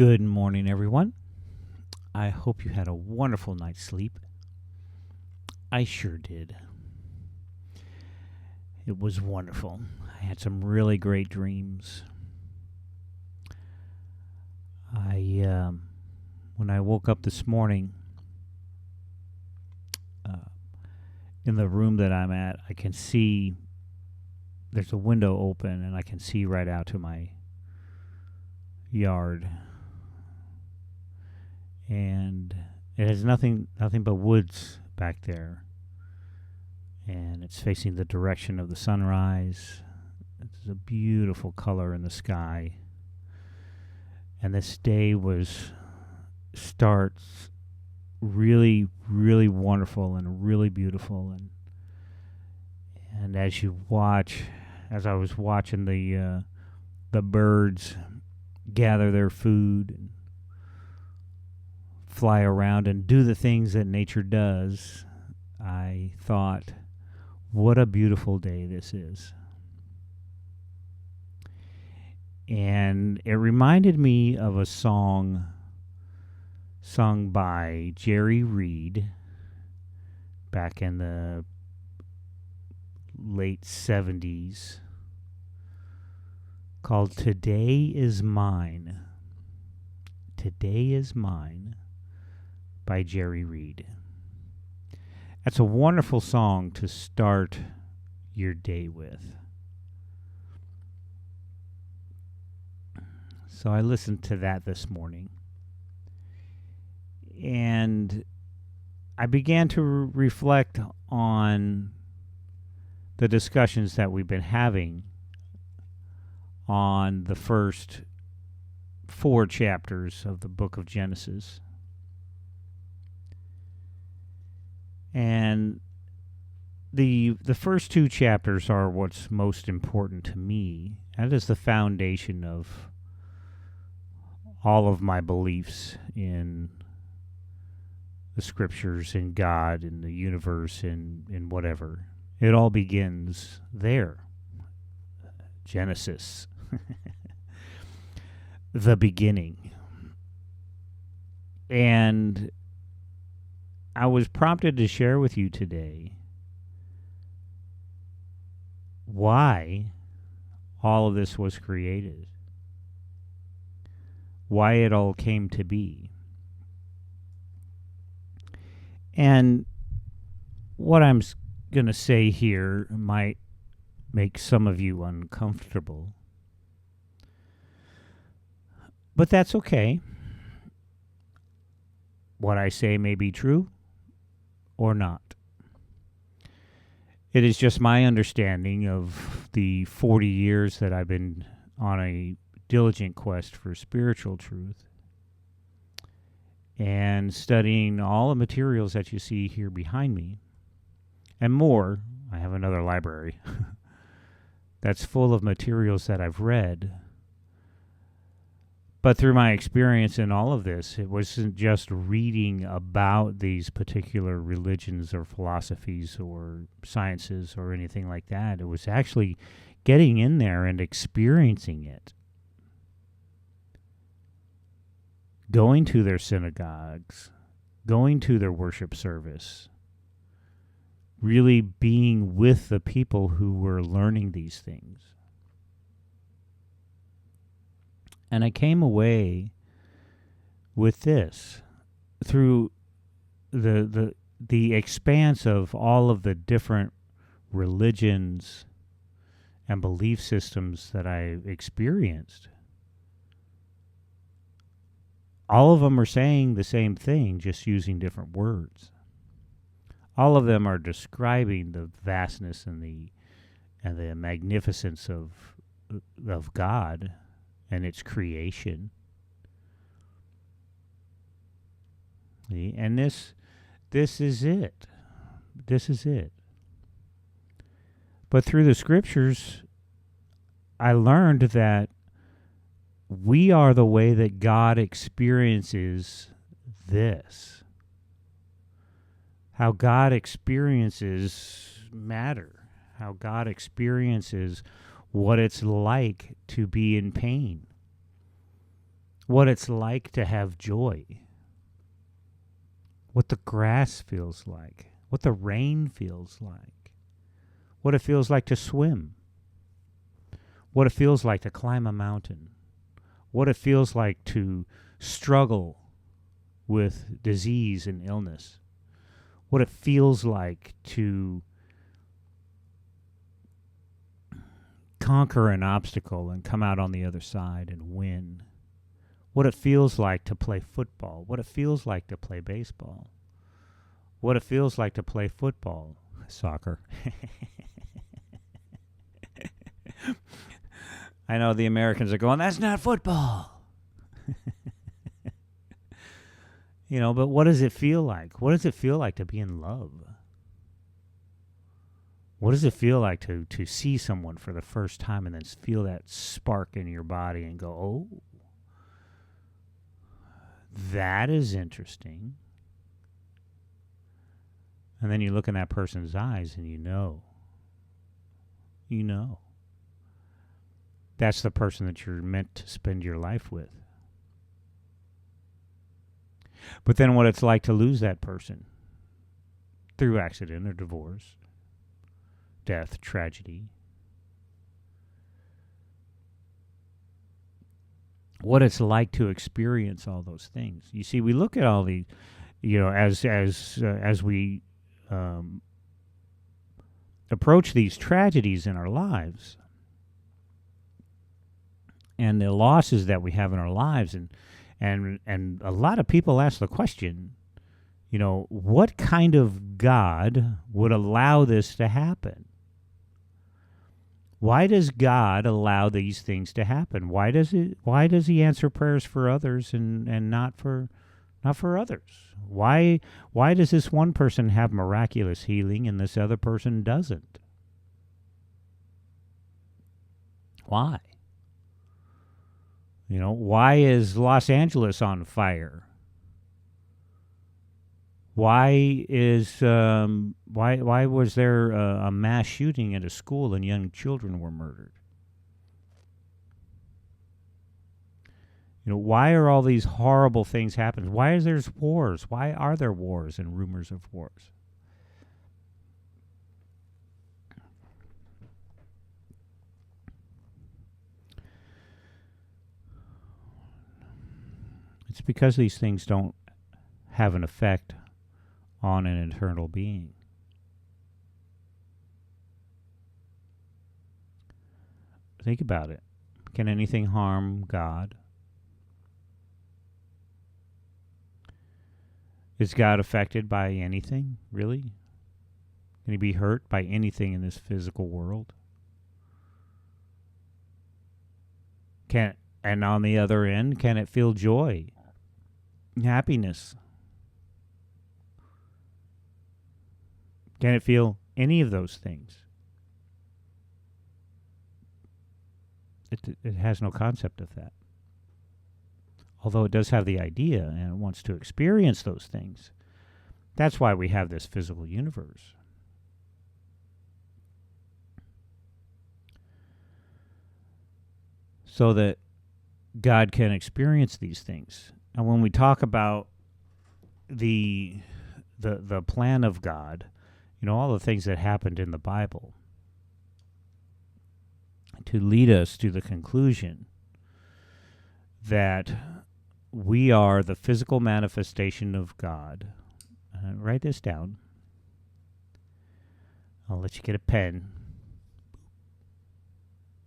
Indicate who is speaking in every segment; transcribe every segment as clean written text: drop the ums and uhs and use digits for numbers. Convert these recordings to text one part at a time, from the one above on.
Speaker 1: Good morning, everyone. I hope you had a wonderful night's sleep. I sure did. It was wonderful. I had some really great dreams. When I woke up this morning, uh, in the room that I'm at, I can see there's a window open, and I can see right out to my yard, and it has nothing but woods back there, and it's facing the direction of the sunrise. It's a beautiful color in the sky, and this day starts really, really wonderful and really beautiful, and as I was watching the birds gather their food and fly around and do the things that nature does, I thought, what a beautiful day this is. And it reminded me of a song sung by Jerry Reed back in the late 70s called Today Is Mine. Today Is Mine by Jerry Reed. That's a wonderful song to start your day with. So I listened to that this morning, and I began to reflect on the discussions that we've been having on the first 4 chapters of the book of Genesis. And the first 2 chapters are what's most important to me. That is the foundation of all of my beliefs in the scriptures, in God, in the universe, in whatever. It all begins there. Genesis. The beginning. And I was prompted to share with you today why all of this was created, why it all came to be. And what I'm going to say here might make some of you uncomfortable, but that's okay. What I say may be true or not. It is just my understanding of the 40 years that I've been on a diligent quest for spiritual truth and studying all the materials that you see here behind me and more. I have another library that's full of materials that I've read. But through my experience in all of this, it wasn't just reading about these particular religions or philosophies or sciences or anything like that. It was actually getting in there and experiencing it. Going to their synagogues, going to their worship service, really being with the people who were learning these things. And I came away with this through the expanse of all of the different religions and belief systems that I experienced. All of them are saying the same thing, just using different words. All of them are describing the vastness and the magnificence of God and its creation. And this is it. This is it. But through the scriptures, I learned that we are the way that God experiences this. How God experiences matter. How God experiences what it's like to be in pain, what it's like to have joy, what the grass feels like, what the rain feels like, what it feels like to swim, what it feels like to climb a mountain, what it feels like to struggle with disease and illness, what it feels like to conquer an obstacle and come out on the other side and win, what it feels like to play football, what it feels like to play baseball, what it feels like to play football, soccer. I know the Americans are going, that's not football. You know, but what does it feel like? What does it feel like to be in love? What does it feel like to see someone for the first time and then feel that spark in your body and go, oh, that is interesting. And then you look in that person's eyes and you know. That's the person that you're meant to spend your life with. But then what it's like to lose that person through accident or divorce, death, tragedy. What it's like to experience all those things. You see, we look at all the, as we approach these tragedies in our lives and the losses that we have in our lives, and a lot of people ask the question, what kind of God would allow this to happen? Why does God allow these things to happen? Why does he answer prayers for others and not for others? Why does this one person have miraculous healing and this other person doesn't? Why? Why is Los Angeles on fire? Why was there a mass shooting at a school and young children were murdered? Why are all these horrible things happening? Why is there wars? Why are there wars and rumors of wars? It's because these things don't have an effect on an eternal being. Think about it. Can anything harm God? Is God affected by anything, really? Can he be hurt by anything in this physical world? And on the other end, can it feel joy, happiness? Can it feel any of those things? It has no concept of that. Although it does have the idea and it wants to experience those things. That's why we have this physical universe. So that God can experience these things. And when we talk about the plan of God, all the things that happened in the Bible to lead us to the conclusion that we are the physical manifestation of God. Write this down. I'll let you get a pen.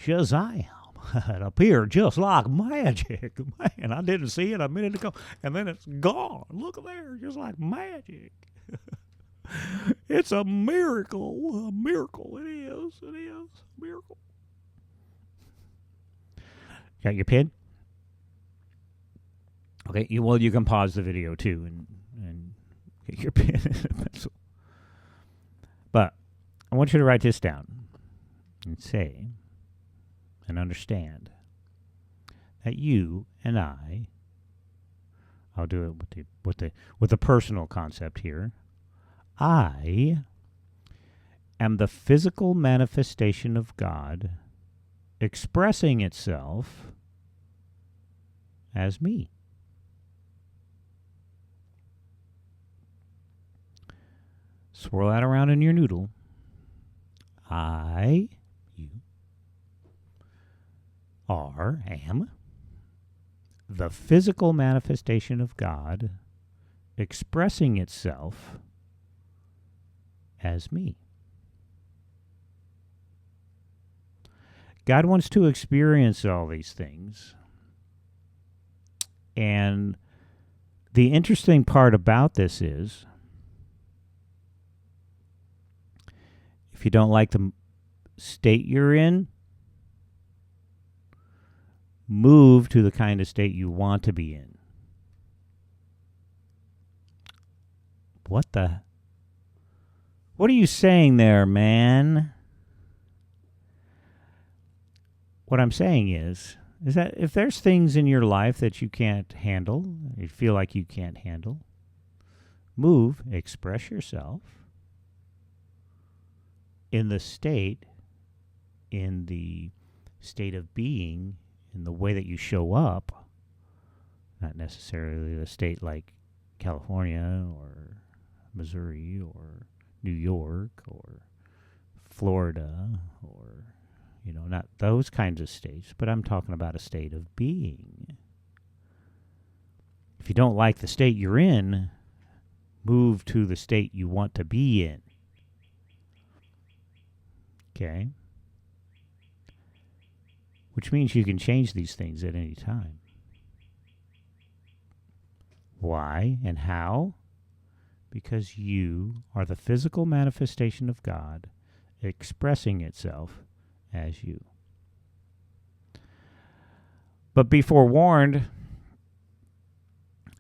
Speaker 1: Shazam! It appeared just like magic. Man, I didn't see it a minute ago, and then it's gone. Look there, just like magic. It's a miracle. A miracle. It is. It is. A miracle. Got your pen? Okay. You can pause the video too and get your pen and pencil. But I want you to write this down and say and understand that you and I'll do it with the personal concept here. I am the physical manifestation of God expressing itself as me. Swirl that around in your noodle. You am the physical manifestation of God expressing itself as me. God wants to experience all these things. And the interesting part about this is, if you don't like the state you're in, move to the kind of state you want to be in. What are you saying there, man? What I'm saying is that if there's things in your life that you can't handle, you feel like you can't handle, move, express yourself in the state of being, in the way that you show up, not necessarily the state like California or Missouri or New York or Florida or, not those kinds of states, but I'm talking about a state of being. If you don't like the state you're in, move to the state you want to be in. Okay? Which means you can change these things at any time. Why and how? Because you are the physical manifestation of God expressing itself as you. But be forewarned,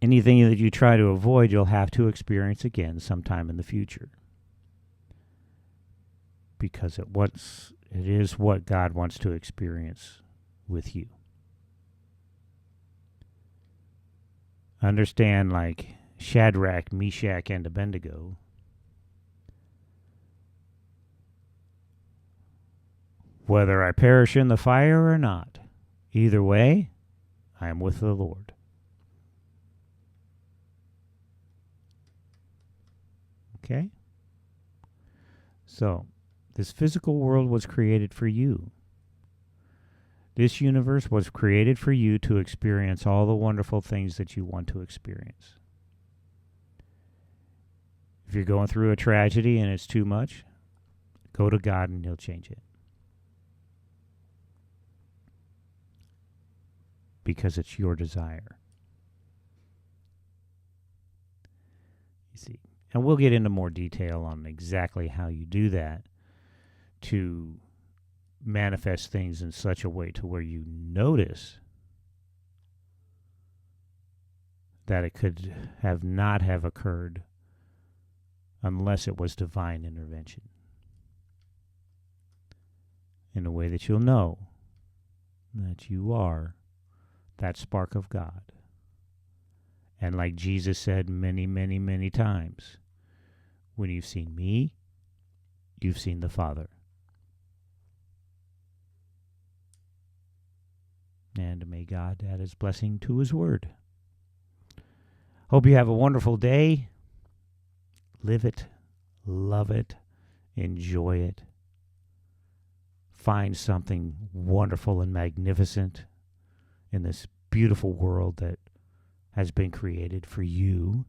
Speaker 1: anything that you try to avoid, you'll have to experience again sometime in the future. Because it is what God wants to experience with you. Understand, like Shadrach, Meshach, and Abednego, whether I perish in the fire or not, either way, I am with the Lord. Okay? So, this physical world was created for you. This universe was created for you to experience all the wonderful things that you want to experience. If you're going through a tragedy and it's too much, go to God and He'll change it. Because it's your desire. You see. And we'll get into more detail on exactly how you do that to manifest things in such a way to where you notice that it could not have occurred unless it was divine intervention. In a way that you'll know that you are that spark of God. And like Jesus said many, many, many times, when you've seen me, you've seen the Father. And may God add His blessing to His word. Hope you have a wonderful day. Live it, love it, enjoy it. Find something wonderful and magnificent in this beautiful world that has been created for you.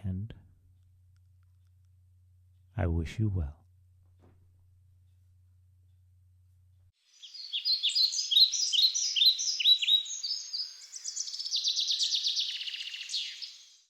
Speaker 1: And I wish you well.